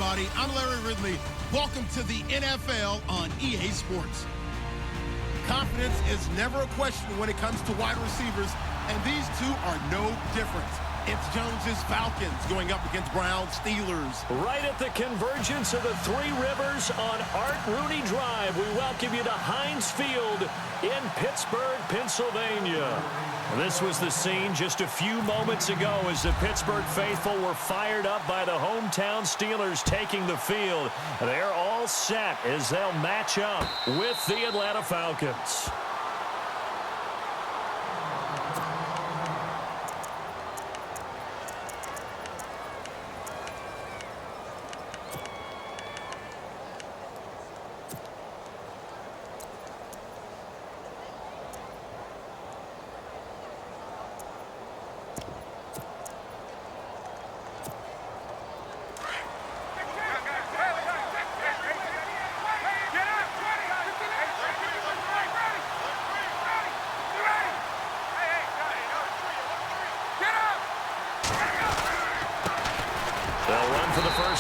everybody. I'm Larry Ridley. Welcome to the NFL on EA Sports. Confidence is never a question when it comes to wide receivers, and these two are no different. It's Jones's Falcons going up against Brown's Steelers. Right at the convergence of the Three Rivers on Art Rooney Drive, we welcome you to Heinz Field in Pittsburgh, Pennsylvania. This was the scene just a few moments ago as the Pittsburgh faithful were fired up by the hometown Steelers taking the field. They're all set as they'll match up with the Atlanta Falcons.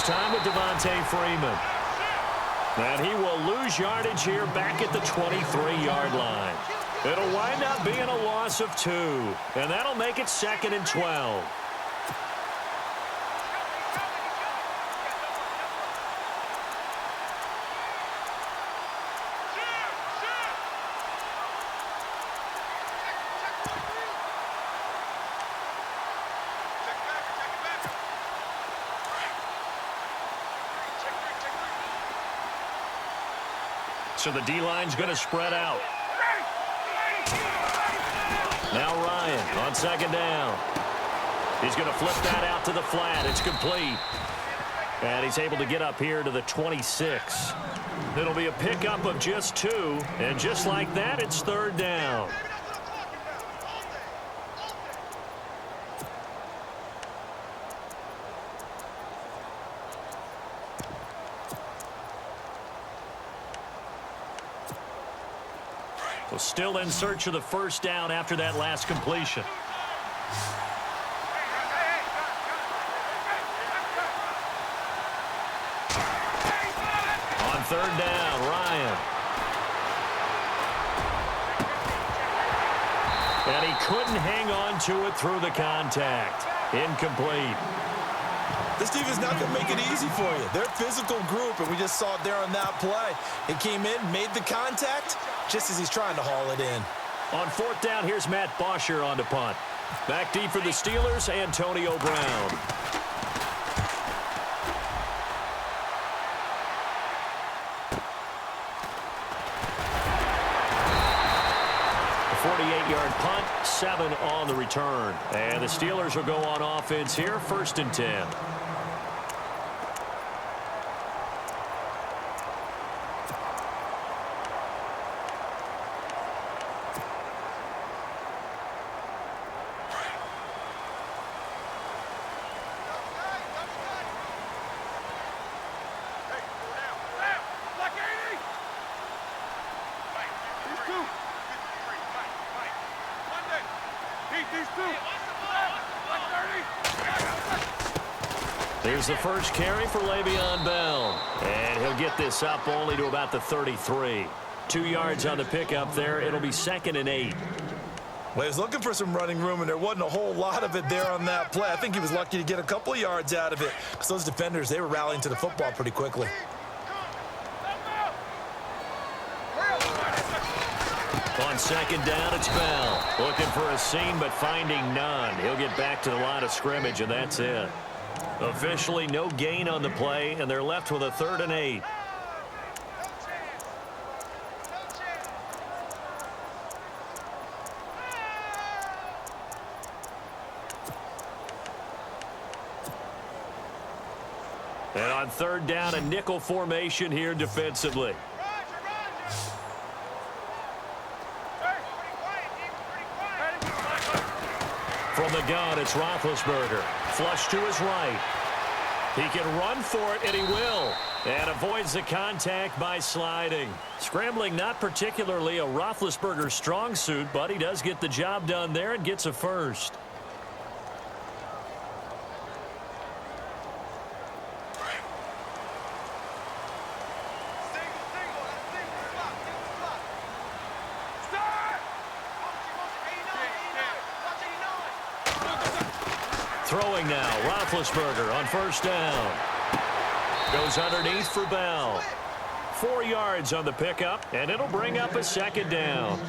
Time with Devontae Freeman. And he will lose yardage here back at the 23-yard line. It'll wind up being a loss of 2. And that'll make it 2nd and 12. So the D-line's going to spread out. Now Ryan on 2nd down. He's going to flip that out to the flat. It's complete. And he's able to get up here to the 26. It'll be a pickup of just 2. And just like that, it's 3rd down. Well, still in search of the 1st down after that last completion. On 3rd down, Ryan. And he couldn't hang on to it through the contact. Incomplete. This defense not going to make it easy for you. They're a physical group, and we just saw it there on that play. It came in, made the contact, just as he's trying to haul it in. On 4th down, here's Matt Bosher on the punt. Back deep for the Steelers, Antonio Brown. A 48-yard punt, 7 on the return. And the Steelers will go on offense here, 1st and 10. Here's the first carry for Le'Veon Bell. And he'll get this up only to about the 33. 2 yards on the pickup there. It'll be 2nd and 8. Well, he was looking for some running room, and there wasn't a whole lot of it there on that play. I think he was lucky to get a couple of yards out of it because those defenders, they were rallying to the football pretty quickly. On 2nd down, it's Bell. Looking for a seam, but finding none. He'll get back to the line of scrimmage, and that's it. Officially no gain on the play, and they're left with a 3rd and 8. And on 3rd down, a nickel formation here defensively. From the gun, it's Roethlisberger. Flush to his right. He can run for it, and he will. And avoids the contact by sliding. Scrambling not particularly a Roethlisberger strong suit, but he does get the job done there and gets a first. Throwing now, Roethlisberger on first down. Goes underneath for Bell. 4 yards on the pickup, and it'll bring up a second down.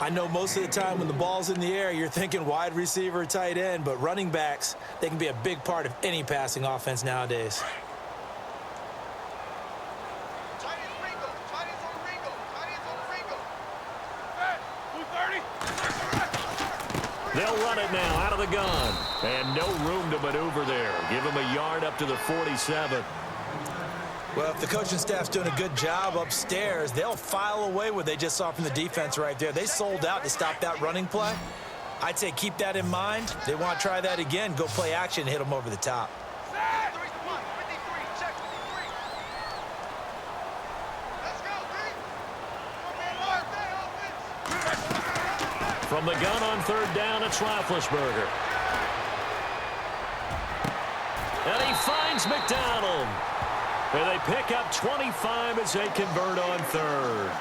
I know most of the time when the ball's in the air, you're thinking wide receiver, tight end, but running backs, they can be a big part of any passing offense nowadays. They'll run it now out of the gun. And no room to maneuver there. Give him a yard up to the 47. Well, if the coaching staff's doing a good job upstairs, they'll file away what they just saw from the defense right there. They sold out to stop that running play. I'd say keep that in mind. They want to try that again. Go play action and hit them over the top. From the gun on third down, it's Roethlisberger. And he finds McDonald. And they pick up 25 as they convert on third.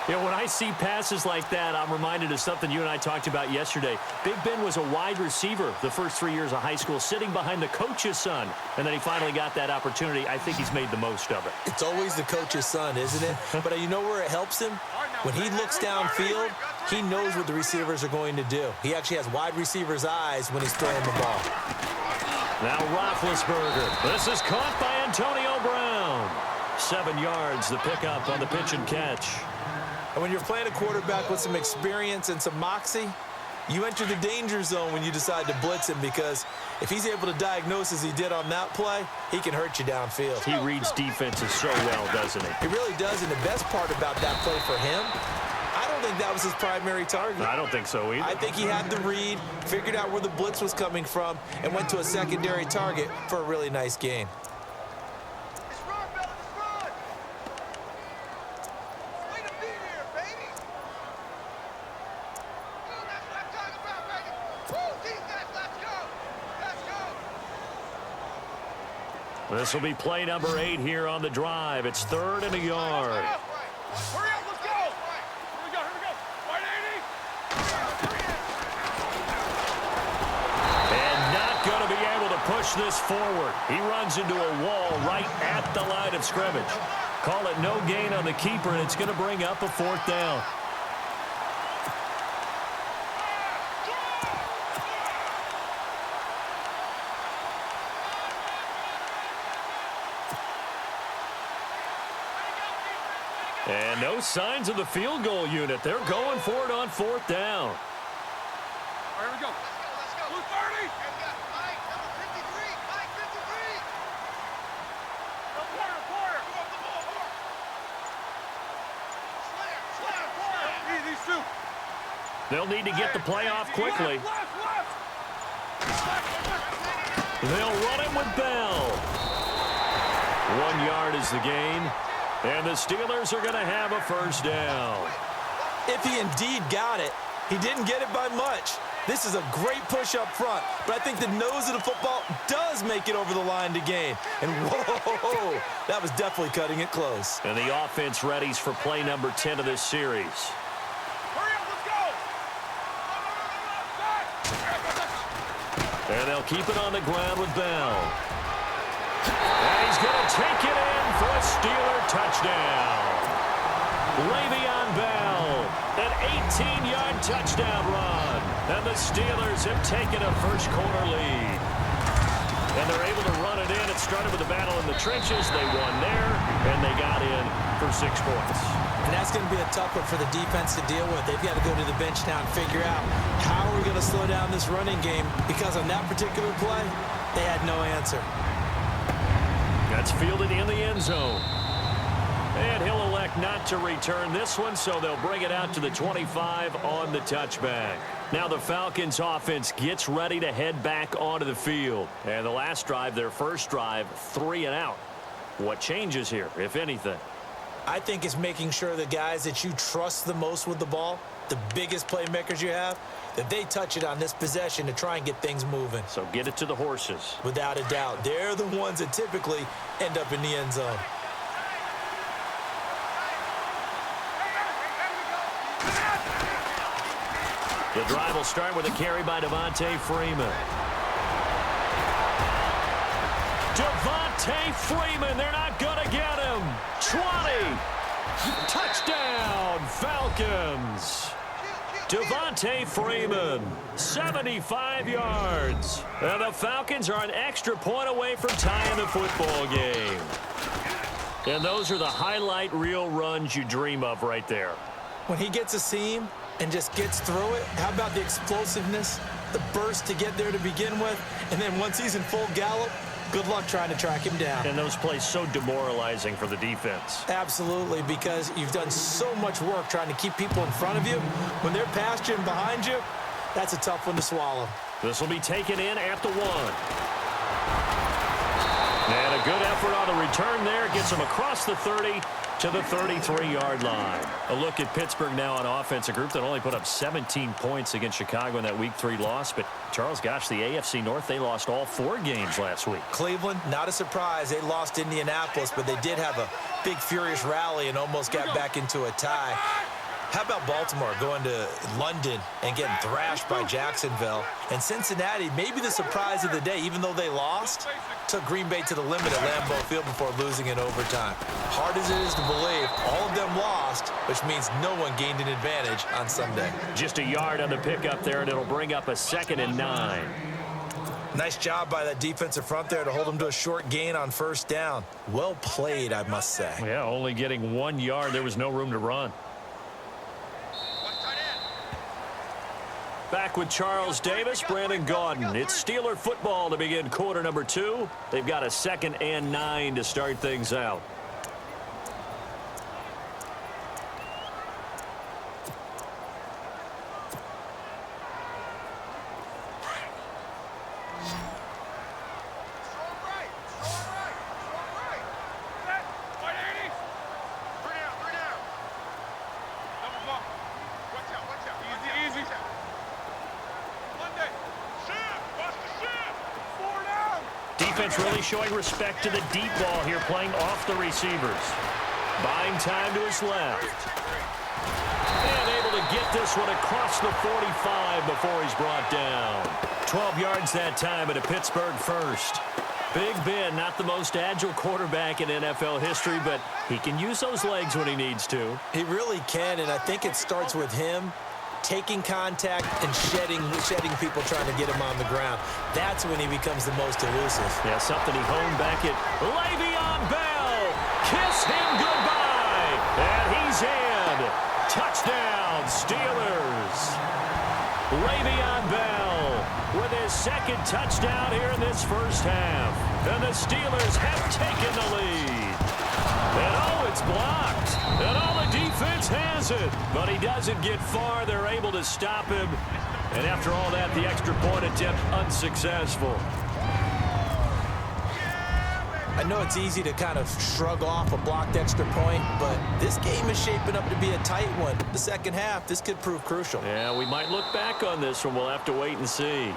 You know, when I see passes like that, I'm reminded of something you and I talked about yesterday. Big Ben was a wide receiver the first 3 years of high school, sitting behind the coach's son. And then he finally got that opportunity. I think he's made the most of it. It's always the coach's son, isn't it? But you know where it helps him? When he looks downfield, he knows what the receivers are going to do. He actually has wide receivers' eyes when he's throwing the ball. Now Roethlisberger. This is caught by Antonio Brown. 7 yards, the pickup on the pitch and catch. And when you're playing a quarterback with some experience and some moxie, you enter the danger zone when you decide to blitz him, because if he's able to diagnose as he did on that play, he can hurt you downfield. He reads defenses so well, doesn't he? He really does, and the best part about that play for him, I don't think that was his primary target. I don't think so either. I think he had the read, figured out where the blitz was coming from, and went to a secondary target for a really nice gain. This will be play number 8 here on the drive. It's 3rd and a yard. Hurry up, let's go! Here we go, here we go! 180! And not going to be able to push this forward. He runs into a wall right at the line of scrimmage. Call it no gain on the keeper, and it's going to bring up a 4th down. And no signs of the field goal unit. They're going for it on 4th down. All right, here we go. Let's go. Blue 30. Mike, number 53. Mike, 53. Porter. Go up the ball, Porter. Slam, Porter. These two. They'll need to get the play off quickly. Left. They'll run it with Bell. 1 yard is the gain. And the Steelers are going to have a first down. If he indeed got it, he didn't get it by much. This is a great push up front, but I think the nose of the football does make it over the line to gain. And whoa, that was definitely cutting it close. And the offense readies for play number 10 of this series. Hurry up, let's go. And they'll keep it on the ground with Bell. And he's going to take it in for a Steeler touchdown. Le'Veon Bell, an 18-yard touchdown run. And the Steelers have taken a first quarter lead. And they're able to run it in. It started with a battle in the trenches. They won there, and they got in for 6 points. And that's going to be a tough one for the defense to deal with. They've got to go to the bench now and figure out how are we going to slow down this running game, because on that particular play, they had no answer. That's fielded in the end zone. And he'll elect not to return this one, so they'll bring it out to the 25 on the touchback. Now the Falcons offense gets ready to head back onto the field. And the last drive, their first drive, 3 and out. What changes here, if anything? I think it's making sure the guys that you trust the most with the ball, the biggest playmakers you have, that they touch it on this possession to try and get things moving. So get it to the horses. Without a doubt. They're the ones that typically end up in the end zone. The drive will start with a carry by Devontae Freeman. Devontae Freeman, they're not going to get him. 20. Touchdown, Falcons. Devontae Freeman, 75 yards. And the Falcons are an extra point away from tying the football game. And those are the highlight reel runs you dream of right there. When he gets a seam and just gets through it, how about the explosiveness, the burst to get there to begin with, and then once he's in full gallop, good luck trying to track him down. And those plays so demoralizing for the defense. Absolutely, because you've done so much work trying to keep people in front of you. When they're past you and behind you, that's a tough one to swallow. This will be taken in at the 1. And a good effort on the return there. Gets him across the 30 to the 33-yard line. A look at Pittsburgh now on offense, a group that only put up 17 points against Chicago in that Week 3 loss. But, Charles, gosh, the AFC North, they lost all 4 games last week. Cleveland, not a surprise. They lost Indianapolis, but they did have a big, furious rally and almost got back into a tie. How about Baltimore going to London and getting thrashed by Jacksonville? And Cincinnati, maybe the surprise of the day, even though they lost, took Green Bay to the limit at Lambeau Field before losing in overtime. Hard as it is to believe, all of them lost, which means no one gained an advantage on Sunday. Just a yard on the pickup there, and it'll bring up a 2nd and 9. Nice job by that defensive front there to hold them to a short gain on first down. Well played, I must say. Yeah, only getting 1 yard. There was no room to run. Back with Charles Davis, Brandon Gaudin. It's Steeler football to begin quarter number 2. They've got a 2nd and 9 to start things out. Defense really showing respect to the deep ball here, playing off the receivers. Buying time to his left. And able to get this one across the 45 before he's brought down. 12 yards that time at a Pittsburgh first. Big Ben, not the most agile quarterback in NFL history, but he can use those legs when he needs to. He really can, and I think it starts with him taking contact and shedding people trying to get him on the ground. That's when he becomes the most elusive. Yeah, something he honed back at Le'Veon Bell. Kiss him goodbye. And he's in. Touchdown, Steelers. Le'Veon Bell with his 2nd touchdown here in this first half. And the Steelers have taken the lead. And oh, it's blocked. And all the defense has it. But he doesn't get far. They're able to stop him. And after all that, the extra point attempt unsuccessful. I know it's easy to kind of shrug off a blocked extra point, but this game is shaping up to be a tight one. The second half, this could prove crucial. Yeah, we might look back on this one. We'll have to wait and see.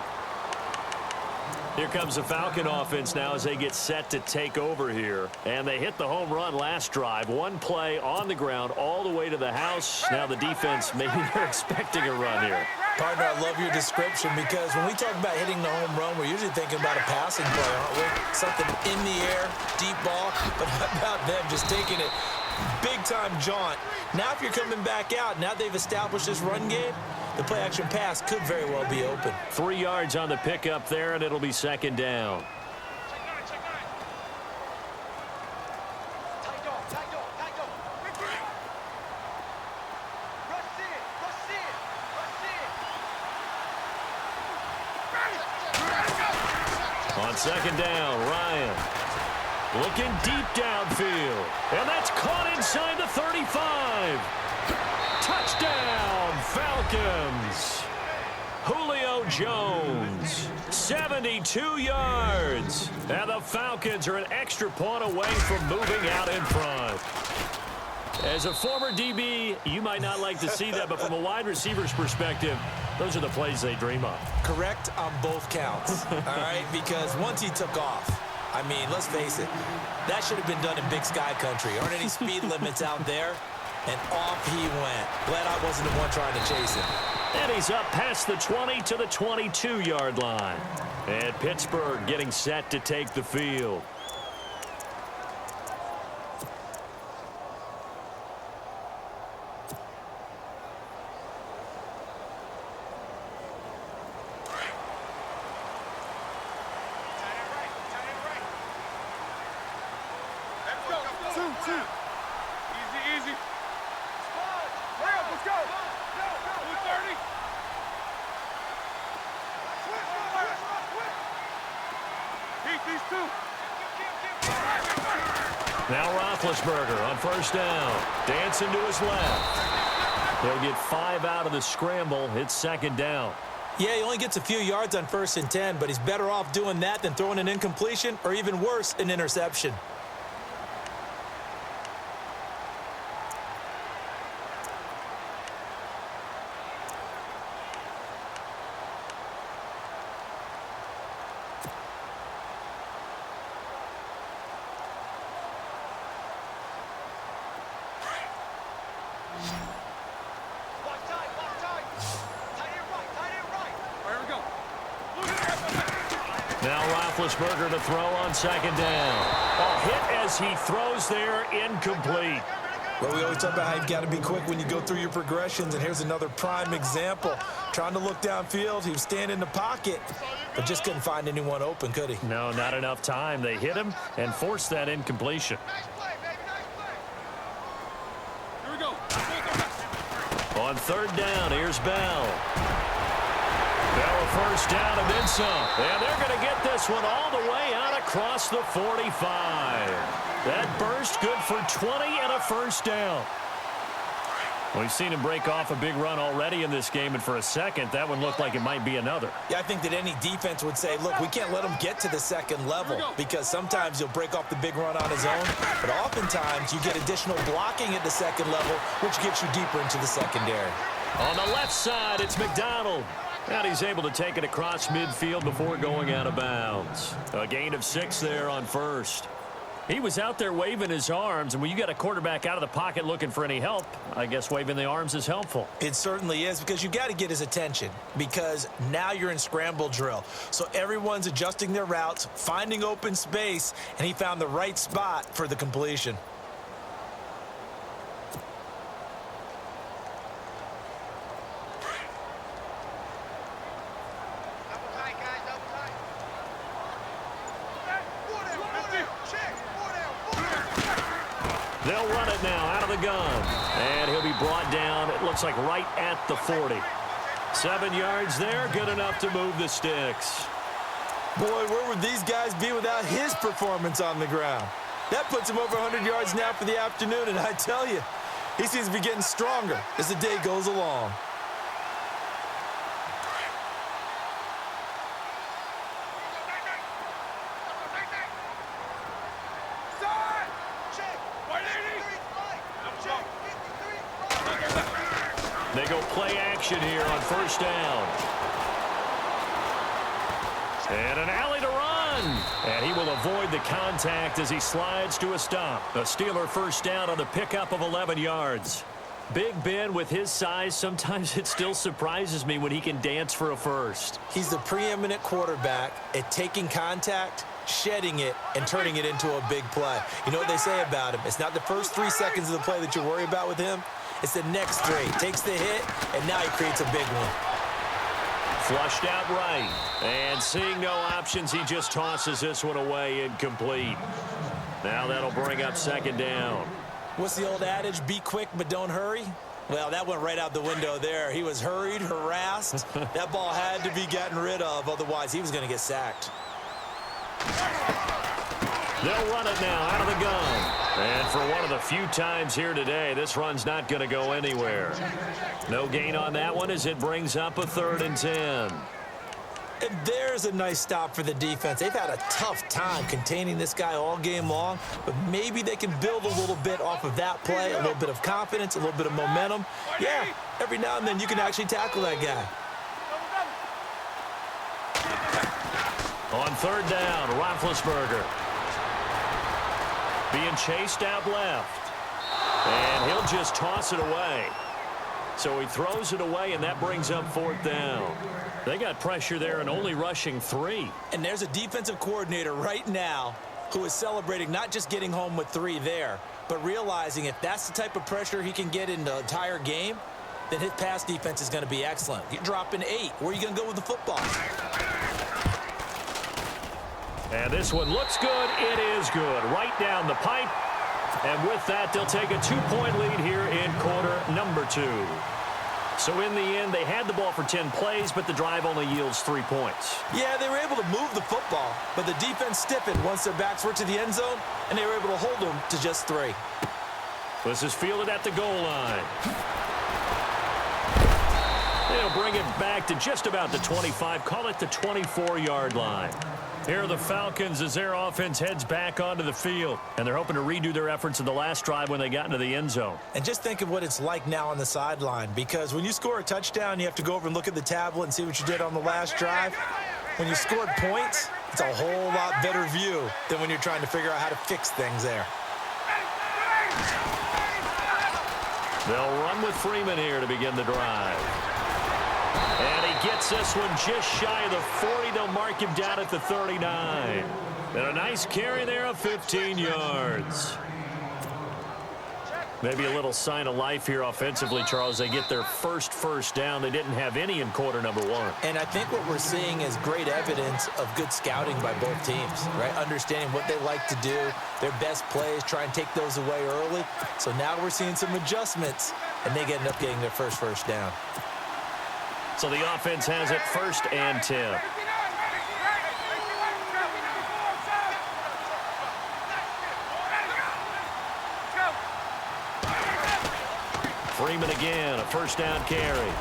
Here comes the Falcon offense now as they get set to take over here. And they hit the home run last drive. 1 play on the ground all the way to the house. Now the defense, maybe they're expecting a run here. Partner, I love your description because when we talk about hitting the home run, we're usually thinking about a passing play, aren't we? Something in the air, deep ball. But how about them just taking it big-time jaunt? Now if you're coming back out, now they've established this run game, the play-action pass could very well be open. 3 yards on the pickup there, and it'll be 2nd down. On 2nd down, Ryan looking deep downfield. And that's caught inside the 35. Touchdown, Falcons. Julio Jones, 72 yards. And the Falcons are an extra point away from moving out in front. As a former DB, you might not like to see that, but from a wide receiver's perspective, those are the plays they dream of. Correct on both counts, all right? Because once he took off, I mean, let's face it, that should have been done in Big Sky Country. Aren't any speed limits out there? And off he went. Glad I wasn't the one trying to chase him. And he's up past the 20 to the 22-yard line. And Pittsburgh getting set to take the field. Now Roethlisberger on first down. Dancing to his left. He'll get 5 out of the scramble. It's second down. Yeah, he only gets a few yards on 1st and 10, but he's better off doing that than throwing an incompletion or even worse, an interception. Now Roethlisberger to throw on second down. A hit as he throws there, incomplete. Well, we always talk about how you've got to be quick when you go through your progressions, and here's another prime example. Trying to look downfield, he was standing in the pocket, but just couldn't find anyone open, could he? No, not enough time. They hit him and forced that incompletion. Here we go. On third down, here's Bell. Bell a first down and then some. And they're going to get this one all the way out across the 45. That burst good for 20 and a first down. We've seen him break off a big run already in this game, and for a second, that one looked like it might be another. Yeah, I think that any defense would say, look, we can't let him get to the second level because sometimes he'll break off the big run on his own, but oftentimes you get additional blocking at the second level, which gets you deeper into the secondary. On the left side, it's McDonald. And he's able to take it across midfield before going out of bounds. A gain of 6 there on first. He was out there waving his arms, and when you got a quarterback out of the pocket looking for any help, I guess waving the arms is helpful. It certainly is, because you got to get his attention, because now you're in scramble drill. So everyone's adjusting their routes, finding open space, and he found the right spot for the completion. They'll run it now out of the gun. And he'll be brought down, it looks like right at the 40. 7 yards there, good enough to move the sticks. Boy, where would these guys be without his performance on the ground? That puts him over 100 yards now for the afternoon, and I tell you, he seems to be getting stronger as the day goes along. They go play action here on first down. And an alley to run. And he will avoid the contact as he slides to a stop. A Steeler first down on the pickup of 11 yards. Big Ben, with his size, sometimes it still surprises me when he can dance for a first. He's the preeminent quarterback at taking contact, shedding it, and turning it into a big play. You know what they say about him? It's not the first 3 seconds of the play that you worry about with him. It's the next 3. Takes the hit, and now he creates a big one. Flushed out right. And seeing no options, he just tosses this one away, incomplete. Now that'll bring up second down. What's the old adage? Be quick, but don't hurry? Well, that went right out the window there. He was hurried, harassed. That ball had to be gotten rid of, otherwise he was going to get sacked. They'll run it now out of the gun. And for one of the few times here today, this run's not going to go anywhere. No gain on that one as it brings up a 3rd and 10. And there's a nice stop for the defense. They've had a tough time containing this guy all game long, but maybe they can build a little bit off of that play, a little bit of confidence, a little bit of momentum. Yeah, every now and then you can actually tackle that guy. On third down, Roethlisberger. Being chased out left. And he'll just toss it away. So he throws it away, and that brings up 4th down. They got pressure there and only rushing 3. And there's a defensive coordinator right now who is celebrating not just getting home with 3 there, but realizing if that's the type of pressure he can get in the entire game, then his pass defense is going to be excellent. You're dropping 8. Where are you going to go with the football? And this one looks good. It is good. Right down the pipe. And with that, they'll take a 2-point lead here in quarter number 2. So in the end, they had the ball for 10 plays, but the drive only yields 3 points. Yeah, they were able to move the football, but the defense stiffened once their backs were to the end zone, and they were able to hold them to just 3. This is fielded at the goal line. They'll bring it back to just about the 25, call it the 24-yard line. Here are the Falcons as their offense heads back onto the field, and they're hoping to redo their efforts in the last drive when they got into the end zone. And just think of what it's like now on the sideline, because when you score a touchdown, you have to go over and look at the tablet and see what you did on the last drive. When you scored points, it's a whole lot better view than when you're trying to figure out how to fix things there. They'll run with Freeman here to begin the drive. And he gets this one just shy of the 40. They'll mark him down at the 39. And a nice carry there of 15 yards. Maybe a little sign of life here offensively, Charles. They get their first down. They didn't have any in quarter number 1. And I think what we're seeing is great evidence of good scouting by both teams, right? Understanding what they like to do, their best plays, try and take those away early. So now we're seeing some adjustments, and they end up getting their first down. So the offense has it 1st and 10. Freeman again, a 1st down carry.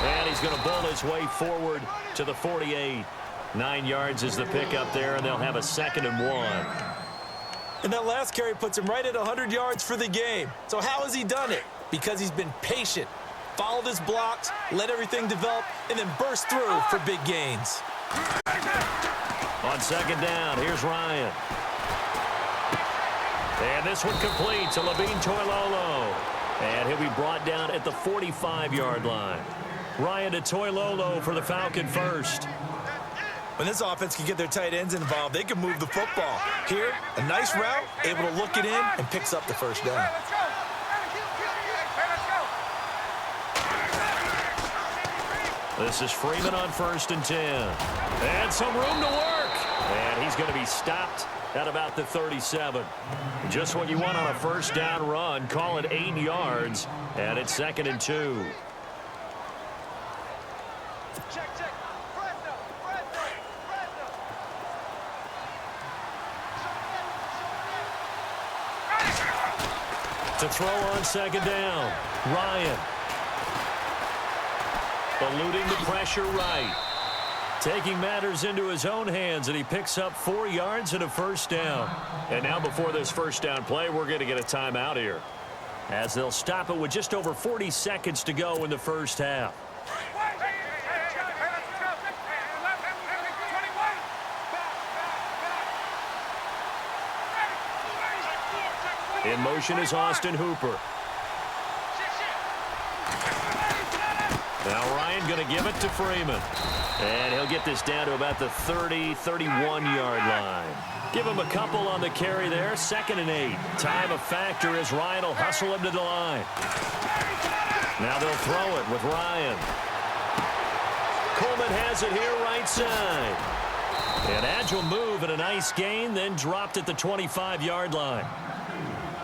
And he's going to bull his way forward to the 48. 9 yards is the pickup there, and they'll have a 2nd and 1. And that last carry puts him right at 100 yards for the game. So how has he done it? Because he's been patient, followed his blocks, let everything develop, and then burst through for big gains. On 2nd down, here's Ryan. And this one complete to Levine Toilolo. And he'll be brought down at the 45-yard line. Ryan to Toilolo for the Falcon first. When this offense can get their tight ends involved, they can move the football. Here, a nice route, able to look it in, and picks up the 1st down. This is Freeman on 1st and 10. And some room to work. And he's going to be stopped at about the 37. Just what you want on a 1st down run. Call it 8 yards. And it's 2nd and 2. To throw on 2nd down. Ryan. Eluding the pressure right. Taking matters into his own hands, and he picks up 4 yards and a 1st down. And now before this 1st down play, we're going to get a timeout here, as they'll stop it with just over 40 seconds to go in the 1st half. In motion is Austin Hooper. Now Ryan going to give it to Freeman. And he'll get this down to about the 30, 31-yard line. Give him a couple on the carry there. 2nd and 8. Time a factor as Ryan will hustle him to the line. Now they'll throw it with Ryan. Coleman has it here right side. An agile move and a nice gain, then dropped at the 25-yard line.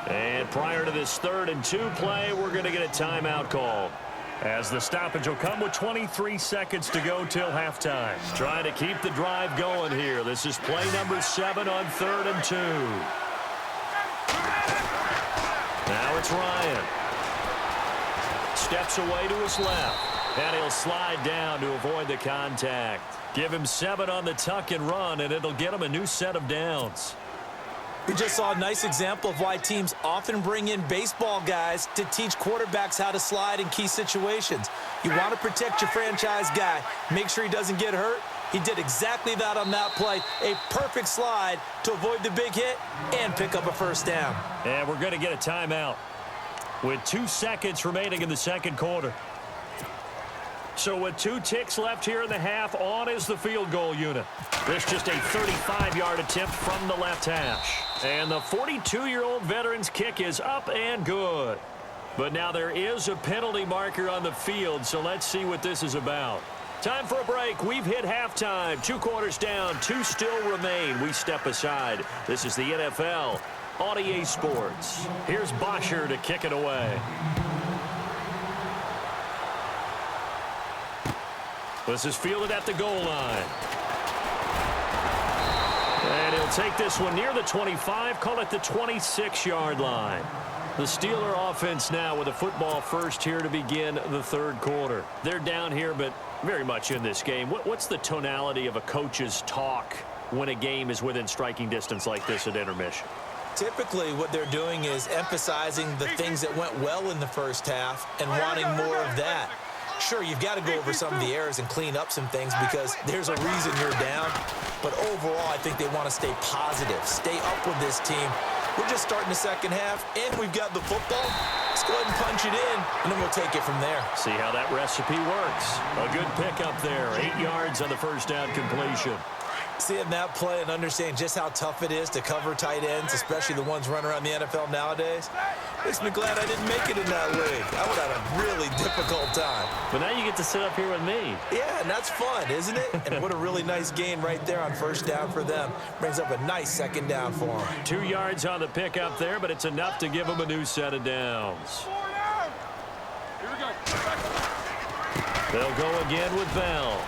And prior to this 3rd and 2 play, we're going to get a timeout called, as the stoppage will come with 23 seconds to go till halftime. Trying to keep the drive going here. This is play number 7 on 3rd and 2. Now it's Ryan. Steps away to his left. And he'll slide down to avoid the contact. Give him 7 on the tuck and run, and it'll get him a new set of downs. We just saw a nice example of why teams often bring in baseball guys to teach quarterbacks how to slide in key situations. You want to protect your franchise guy. Make sure he doesn't get hurt. He did exactly that on that play. A perfect slide to avoid the big hit and pick up a 1st down. And we're going to get a timeout. with 2 seconds remaining in the second quarter. So with 2 ticks left here in the half, on is the field goal unit. This just a 35-yard attempt from the left hash. And the 42-year-old veteran's kick is up and good. But now there is a penalty marker on the field, so let's see what this is about. Time for a break. We've hit halftime. 2 quarters down, 2 still remain. We step aside. This is the NFL on EA Sports. Here's Bosher to kick it away. This is fielded at the goal line. And he'll take this one near the 25, call it the 26-yard line. The Steeler offense now with a football first here to begin the third quarter. They're down here, but very much in this game. What's the tonality of a coach's talk when a game is within striking distance like this at intermission? Typically, what they're doing is emphasizing the things that went well in the first half and wanting more of that. Sure, you've got to go over some of the errors and clean up some things because there's a reason you're down. But overall, I think they want to stay positive, stay up with this team. We're just starting the second half, and we've got the football. Let's go ahead and punch it in, and then we'll take it from there. See how that recipe works. A good pickup there. 8 yards on the first down completion. Seeing that play and understanding just how tough it is to cover tight ends, especially the ones running around the NFL nowadays, makes me glad I didn't make it in that league. I would have a really difficult time. But now you get to sit up here with me. Yeah, and that's fun, isn't it? And what a really nice gain right there on first down for them. Brings up a nice second down for them. 2 yards on the pickup there, but it's enough to give them a new set of downs. Here we go. They'll go again with Bell.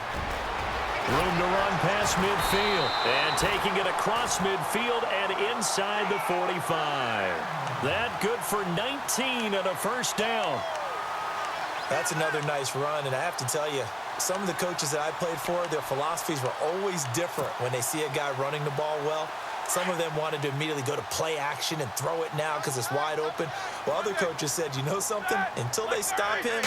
Room to run past midfield. And taking it across midfield and inside the 45. That good for 19 and a first down. That's another nice run, and I have to tell you, some of the coaches that I played for, their philosophies were always different when they see a guy running the ball well. Some of them wanted to immediately go to play action and throw it now because it's wide open. While other coaches said, you know something? Until they stop him,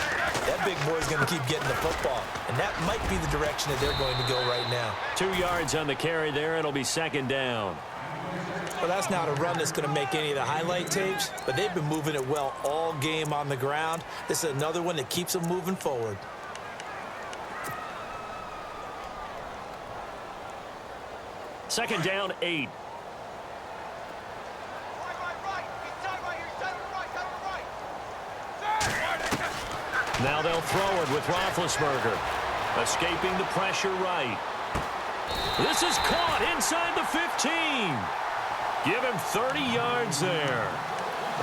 that big boy's going to keep getting the football. And that might be the direction that they're going to go right now. 2 yards on the carry there. It'll be second down. Well, that's not a run that's going to make any of the highlight tapes, but they've been moving it well all game on the ground. This is another one that keeps them moving forward. Second down, 8. Now they'll throw it with Roethlisberger. Escaping the pressure right. This is caught inside the 15. Give him 30 yards there.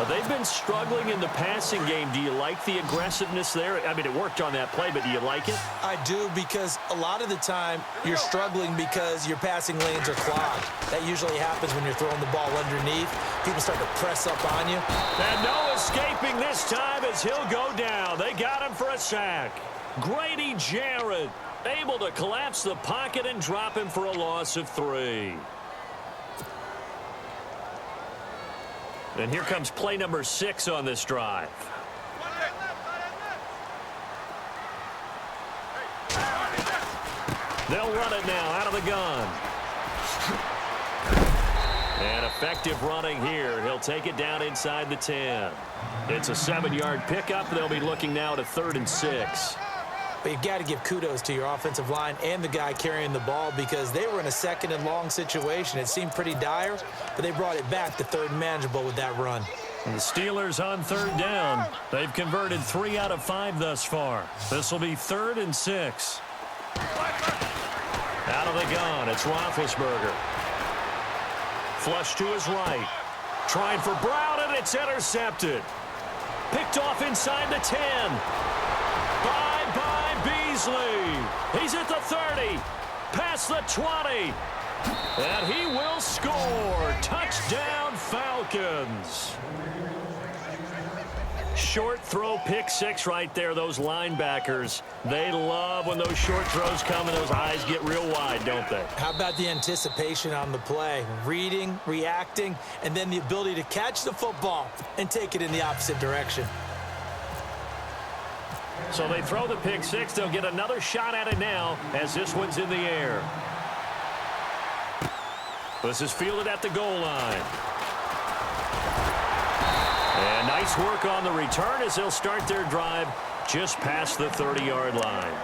They've been struggling in the passing game. Do you like the aggressiveness there? I mean, it worked on that play, but do you like it? I do, because a lot of the time you're struggling because your passing lanes are clogged. That usually happens when you're throwing the ball underneath. People start to press up on you. And no escaping this time as he'll go down. They got him for a sack. Grady Jarrett able to collapse the pocket and drop him for a loss of 3. And here comes play number 6 on this drive. They'll run it now out of the gun. And effective running here. He'll take it down inside the 10. It's a 7-yard pickup. They'll be looking now to 3rd and 6. But you've got to give kudos to your offensive line and the guy carrying the ball because they were in a second and long situation. It seemed pretty dire, but they brought it back to 3rd and manageable with that run. And the Steelers on 3rd down. They've converted 3 out of 5 thus far. This will be 3rd and 6. Out of the gun, it's Roethlisberger. Flush to his right. Trying for Brown, and it's intercepted. Picked off inside the 10. By Beasley. He's at the 30. Past the 20. And he will score. Touchdown, Falcons. Short throw, pick 6 right there. Those linebackers, they love when those short throws come and those eyes get real wide, don't they? How about the anticipation on the play? Reading, reacting, and then the ability to catch the football and take it in the opposite direction. So they throw the pick 6. They'll get another shot at it now as this one's in the air. This is fielded at the goal line. And nice Nice work on the return as they'll start their drive just past the 30-yard line.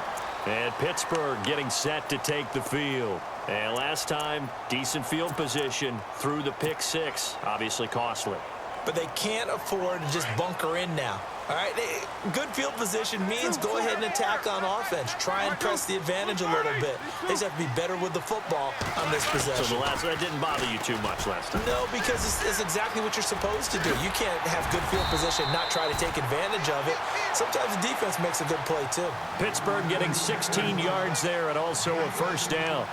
And Pittsburgh getting set to take the field. And last time, decent field position through the pick six. Obviously costly. But they can't afford to just bunker in now. All right, good field position means go ahead and attack on offense. Try and press the advantage a little bit. They just have to be better with the football on this possession. So that didn't bother you too much last time? No, because it's exactly what you're supposed to do. You can't have good field position and not try to take advantage of it. Sometimes the defense makes a good play, too. Pittsburgh getting 16 yards there and also a first down.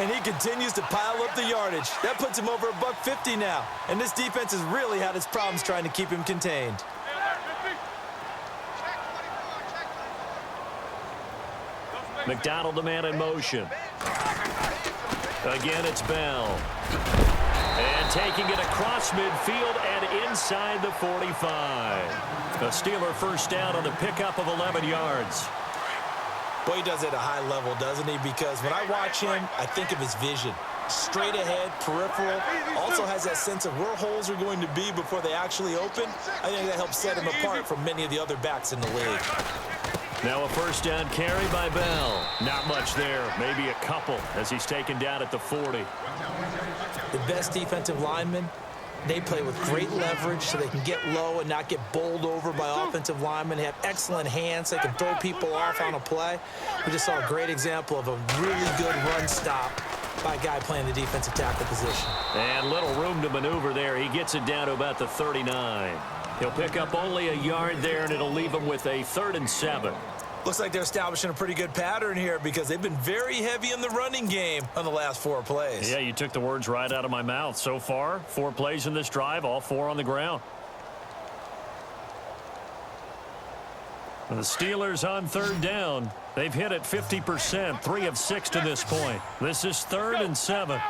And he continues to pile up the yardage. That puts him over $150 now. And this defense has really had its problems trying to keep him contained. McDonald, the man in motion. Again, it's Bell. And taking it across midfield and inside the 45. A Steeler first down on the pickup of 11 yards. Boy, he does it at a high level, doesn't he? Because when I watch him, I think of his vision. Straight ahead, peripheral. Also has that sense of where holes are going to be before they actually open. I think that helps set him apart from many of the other backs in the league. Now a first down carry by Bell. Not much there. Maybe a couple as he's taken down at the 40. The best defensive linemen, they play with great leverage so they can get low and not get bowled over by offensive linemen. They have excellent hands. They can throw people off on a play. We just saw a great example of a really good run stop by a guy playing the defensive tackle position. And little room to maneuver there. He gets it down to about the 39. He'll pick up only a yard there, and it'll leave him with a 3rd and 7. Looks like they're establishing a pretty good pattern here because they've been very heavy in the running game on the last 4 plays. Yeah, you took the words right out of my mouth. So far, 4 plays in this drive, all 4 on the ground. And the Steelers on 3rd down. They've hit it 50%, 3 of 6 to this point. This is 3rd and 7.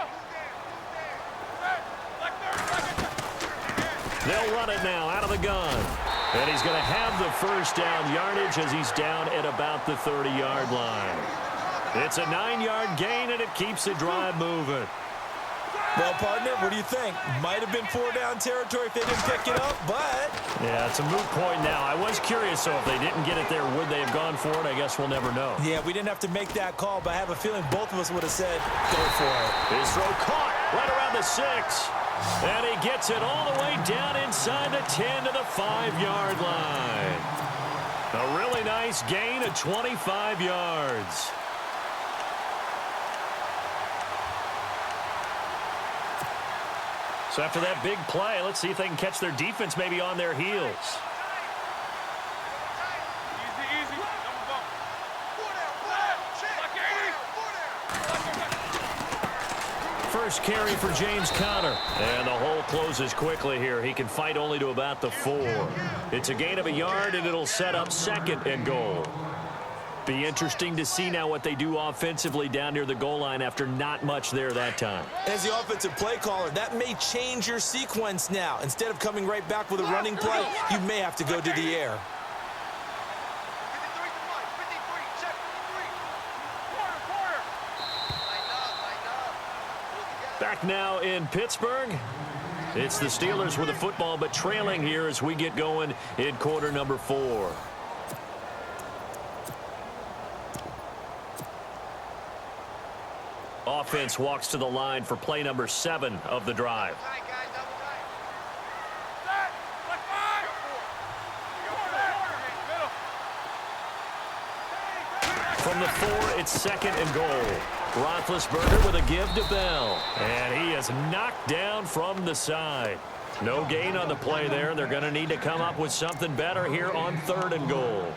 They'll run it now out of the gun. And he's going to have the first down yardage as he's down at about the 30-yard line. It's a 9-yard gain, and it keeps the drive moving. Well, partner, what do you think? Might have been 4-down territory if they didn't pick it up, but... Yeah, it's a moot point now. I was curious, so if they didn't get it there, would they have gone for it? I guess we'll never know. Yeah, we didn't have to make that call, but I have a feeling both of us would have said, go for it. His throw caught right around the 6. And he gets it all the way down inside the 10 to the 5-yard line. A really nice gain of 25 yards. So after that big play, let's see if they can catch their defense maybe on their heels. First carry for James Conner. And the hole closes quickly here. He can fight only to about the 4. It's a gain of a yard, and it'll set up 2nd and goal. Be interesting to see now what they do offensively down near the goal line after not much there that time. As the offensive play caller, that may change your sequence now. Instead of coming right back with a running play, you may have to go to the air. Back now in Pittsburgh. It's the Steelers with the football, but trailing here as we get going in quarter number 4. Offense walks to the line for play number 7 of the drive. From the 4, it's 2nd and goal. Roethlisberger with a give to Bell. And he is knocked down from the side. No gain on the play there. They're going to need to come up with something better here on 3rd and goal.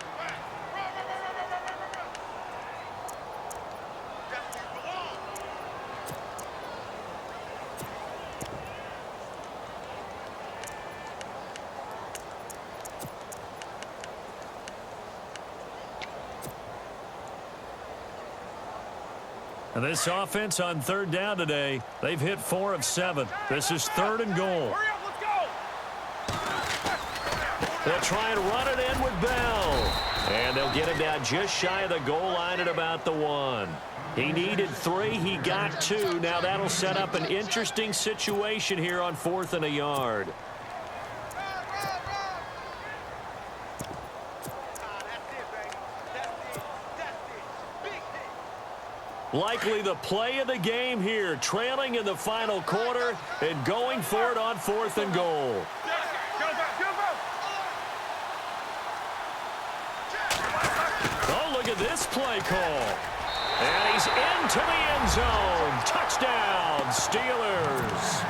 And this offense on 3rd down today, they've hit 4 of 7. This is 3rd and goal. They'll try and run it in with Bell. And they'll get him down just shy of the goal line at about the 1. He needed 3. He got 2. Now that'll set up an interesting situation here on 4th and a yard. Likely the play of the game here, trailing in the final quarter and going for it on 4th and goal. Oh, look at this play call. And he's into the end zone. Touchdown, Steelers.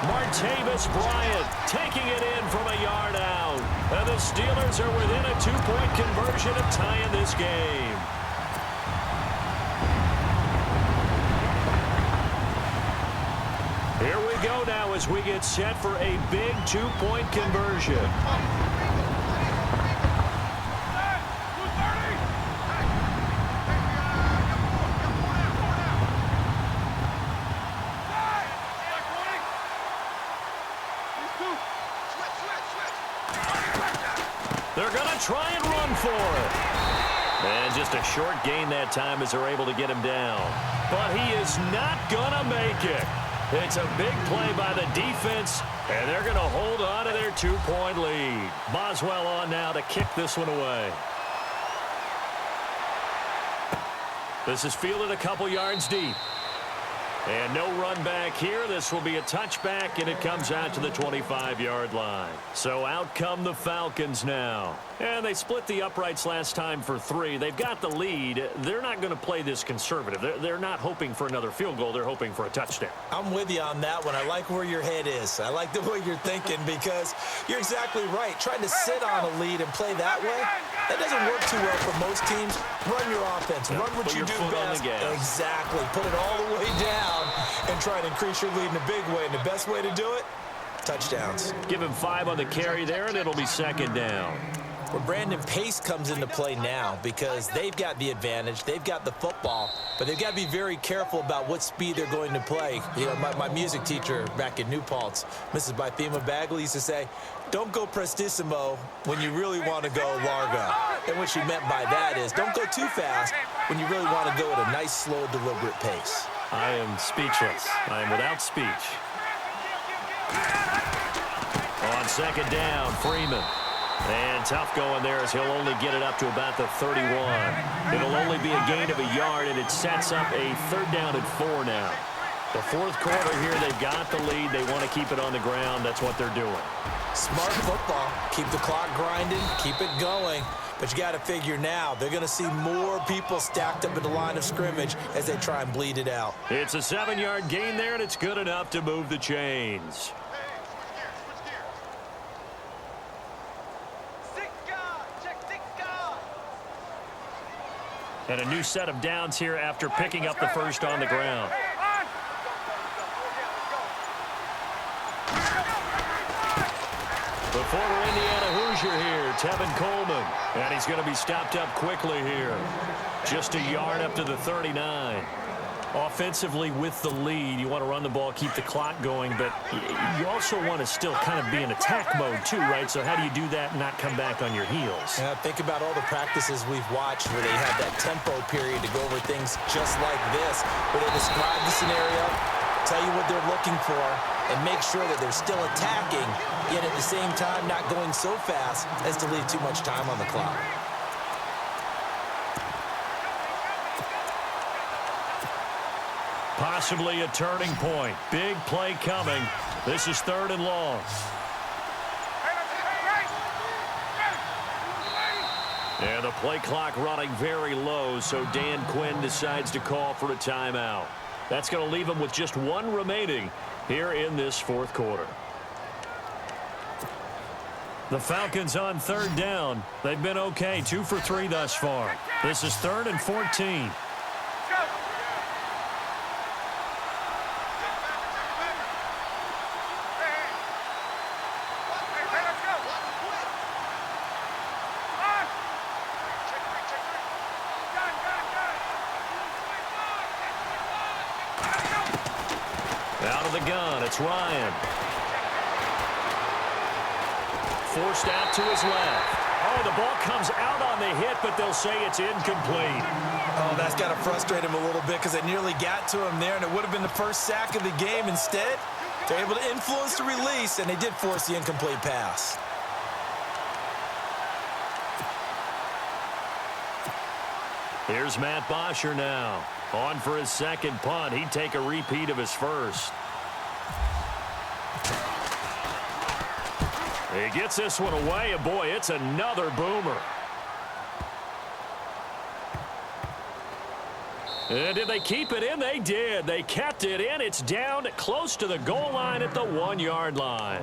Martavis Bryant taking it in from a yard out. And the Steelers are within a 2-point conversion of tying this game. Here we go now as we get set for a big 2-point conversion. They're going to try and run for it. And just a short gain that time as they're able to get him down. But he is not going to make it. It's a big play by the defense, and they're going to hold on to their 2-point lead. Boswell on now to kick this one away. This is fielded a couple yards deep. And no run back here. This will be a touchback, and it comes out to the 25-yard line. So out come the Falcons now. And they split the uprights last time for 3. They've got the lead. They're not going to play this conservative. They're not hoping for another field goal. They're hoping for a touchdown. I'm with you on that one. I like where your head is. I like the way you're thinking because you're exactly right. Trying to sit on a lead and play that way, that doesn't work too well for most teams. Run your offense. Run what you do best. Exactly. Put it all the way down and try and increase your lead in a big way. And the best way to do it, touchdowns. Give him 5 on the carry there, and it'll be 2nd down. Well, Brandon, pace comes into play now because they've got the advantage. They've got the football, but they've got to be very careful about what speed they're going to play. You know, my music teacher back in New Paltz, Mrs. Bythema Bagley, used to say, don't go prestissimo when you really want to go largo. And what she meant by that is don't go too fast when you really want to go at a nice, slow, deliberate pace. I am speechless. I am without speech. On 2nd down, Freeman. And tough going there as he'll only get it up to about the 31. It'll only be a gain of a yard, and it sets up a 3rd down and 4 now. The 4th quarter here, they've got the lead. They want to keep it on the ground. That's what they're doing. Smart football. Keep the clock grinding. Keep it going. But you got to figure now, they're going to see more people stacked up at the line of scrimmage as they try and bleed it out. It's a 7-yard gain there, and it's good enough to move the chains. And a new set of downs here after picking up the first on the ground. The former Indiana Hoosier here, Tevin Coleman. And he's going to be stopped up quickly here. Just a yard up to the 39. Offensively with the lead, you want to run the ball, keep the clock going, but you also want to still kind of be in attack mode too, right? So how do you do that and not come back on your heels? Yeah, think about all the practices we've watched where they have that tempo period to go over things just like this, where they describe the scenario, tell you what they're looking for, and make sure that they're still attacking, yet at the same time not going so fast as to leave too much time on the clock. Possibly a turning point. Big play coming. This is 3rd and long. And the play clock running very low, so Dan Quinn decides to call for a timeout. That's going to leave him with just 1 remaining here in this 4th quarter. The Falcons on 3rd down. They've been okay, 2 for 3 thus far. This is 3rd and 14. Out of the gun, it's Ryan. Forced out to his left. Oh, the ball comes out on the hit, but they'll say it's incomplete. Oh, that's got to frustrate him a little bit because they nearly got to him there, and it would have been the first sack of the game. Instead, they're able to influence the release, and they did force the incomplete pass. Here's Matt Bosher now. On for his second punt. He'd take a repeat of his first. He gets this one away, and boy, it's another boomer. And did they keep it in? They did. They kept it in. It's down close to the goal line at the 1-yard line.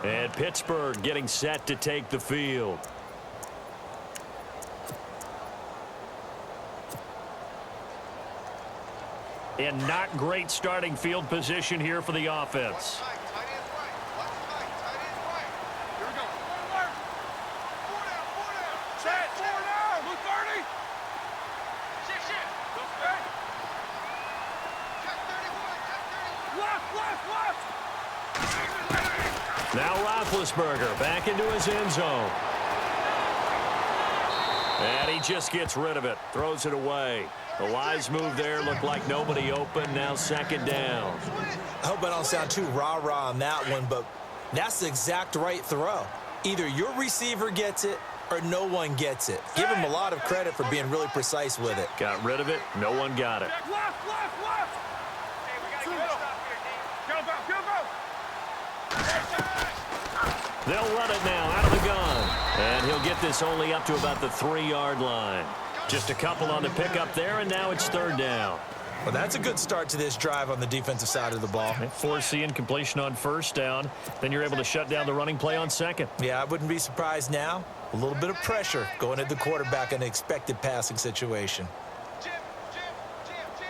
And Pittsburgh getting set to take the field. And not great starting field position here for the offense. Now Roethlisberger back into his end zone. And he just gets rid of it. Throws it away. The wise move there. Looked like nobody open. Now second down. I hope I don't sound too rah-rah on that one, but that's the exact right throw. Either your receiver gets it or no one gets it. Give him a lot of credit for being really precise with it. Got rid of it. No one got it. They'll run it now out of the gun. And he'll get this only up to about the 3-yard line. Just a couple on the pickup there, and now it's third down. Well, that's a good start to this drive on the defensive side of the ball. Forcing completion on first down. Then you're able to shut down the running play on second. Yeah, I wouldn't be surprised now. A little bit of pressure going at the quarterback in an expected passing situation.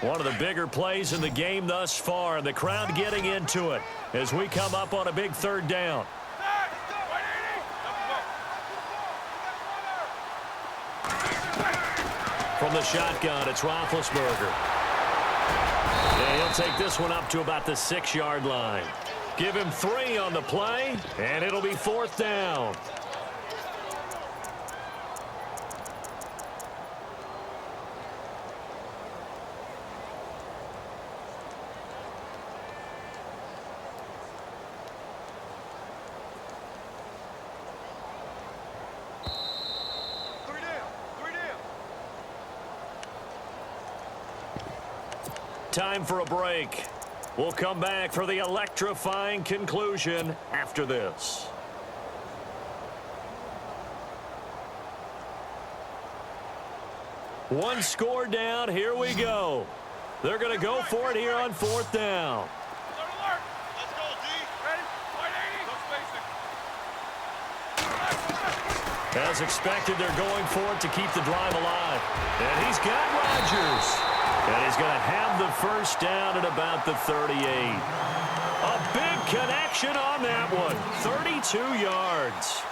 One of the bigger plays in the game thus far, and the crowd getting into it as we come up on a big third down. From the shotgun, it's Roethlisberger. And he'll take this one up to about the 6-yard line. Give him 3 on the play, and it'll be fourth down. Time for a break. We'll come back for the electrifying conclusion after this. One score down. Here we go. They're going to go for it here on fourth down. Let's go, D. Ready? 180. As expected, they're going for it to keep the drive alive. And he's got Rodgers. And he's going to have the first down at about the 38. A big connection on that one. 32 yards.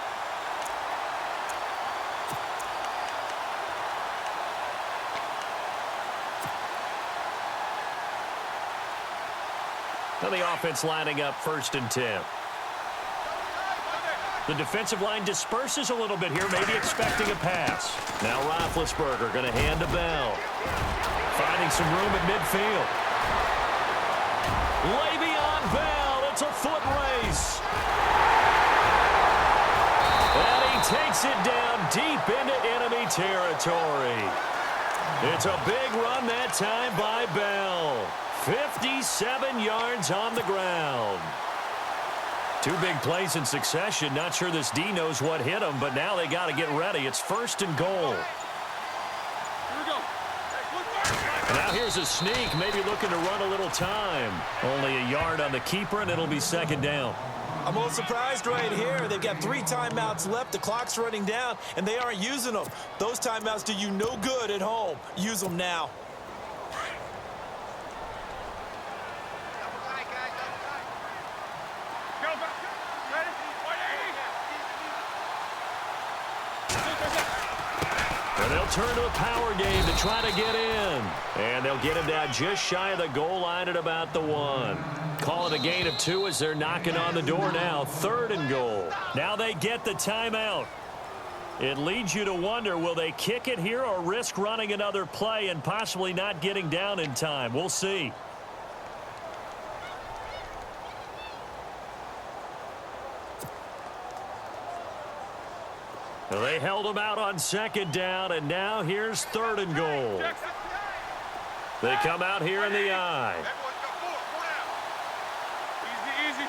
Now the offense lining up first and 10. The defensive line disperses a little bit here, maybe expecting a pass. Now Roethlisberger going to hand to Bell. Finding some room at midfield. Le'Veon Bell, it's a foot race. And he takes it down deep into enemy territory. It's a big run that time by Bell. 57 yards on the ground. 2 big plays in succession. Not sure this D knows what hit him, but now they got to get ready. It's first and goal. Now here's a sneak, maybe looking to run a little time. Only a yard on the keeper, and it'll be second down. I'm a little surprised right here. They've got 3 timeouts left. The clock's running down, and they aren't using them. Those timeouts do you no good at home. Use them now. And they'll turn to a power game to try to get in. And they'll get him down just shy of the goal line at about the 1. Call it a gain of 2 as they're knocking on the door now. Third and goal. Now they get the timeout. It leads you to wonder, will they kick it here or risk running another play and possibly not getting down in time? We'll see. They held him out on second down, and now here's third and goal. They come out here in the eye. Easy, easy.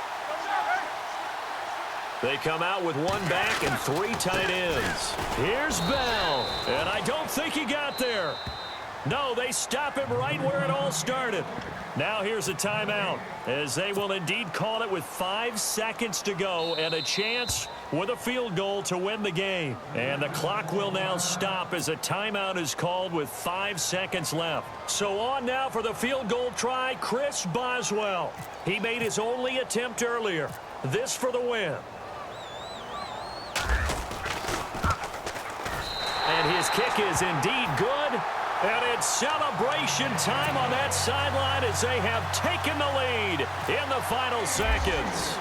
They come out with one back and 3 tight ends. Here's Bell, and I don't think he got there. No, they stop him right where it all started. Now here's a timeout, as they will indeed call it with 5 seconds to go and a chance with a field goal to win the game. And the clock will now stop as a timeout is called with 5 seconds left. So on now for the field goal try, Chris Boswell. He made his only attempt earlier. This for the win. And his kick is indeed good. And it's celebration time on that sideline as they have taken the lead in the final seconds.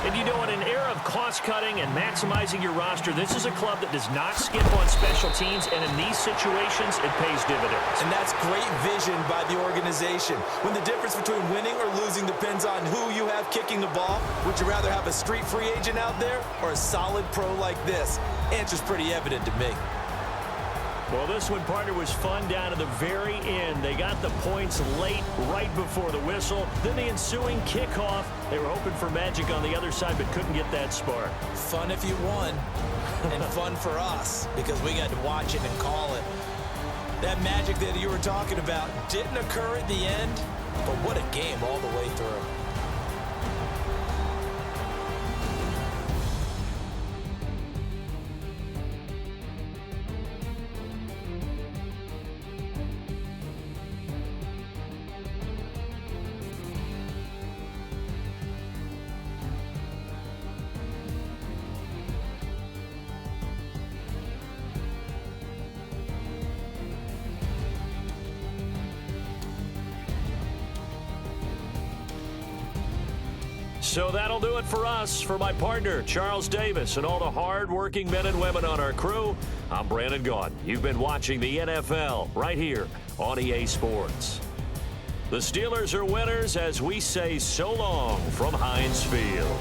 And you know, in an era of cost-cutting and maximizing your roster, this is a club that does not skip on special teams, and in these situations, it pays dividends. And that's great vision by the organization. When the difference between winning or losing depends on who you have kicking the ball, would you rather have a street free agent out there or a solid pro like this? Answer's pretty evident to me. Well, this one, partner, was fun down to the very end. They got the points late, right before the whistle. Then the ensuing kickoff. They were hoping for magic on the other side, but couldn't get that spark. Fun if you won, and fun for us, because we got to watch it and call it. That magic that you were talking about didn't occur at the end, but what a game all the way through. So that'll do it for us. For my partner, Charles Davis, and all the hard-working men and women on our crew, I'm Brandon Gaudin. You've been watching the NFL right here on EA Sports. The Steelers are winners as we say so long from Heinz Field.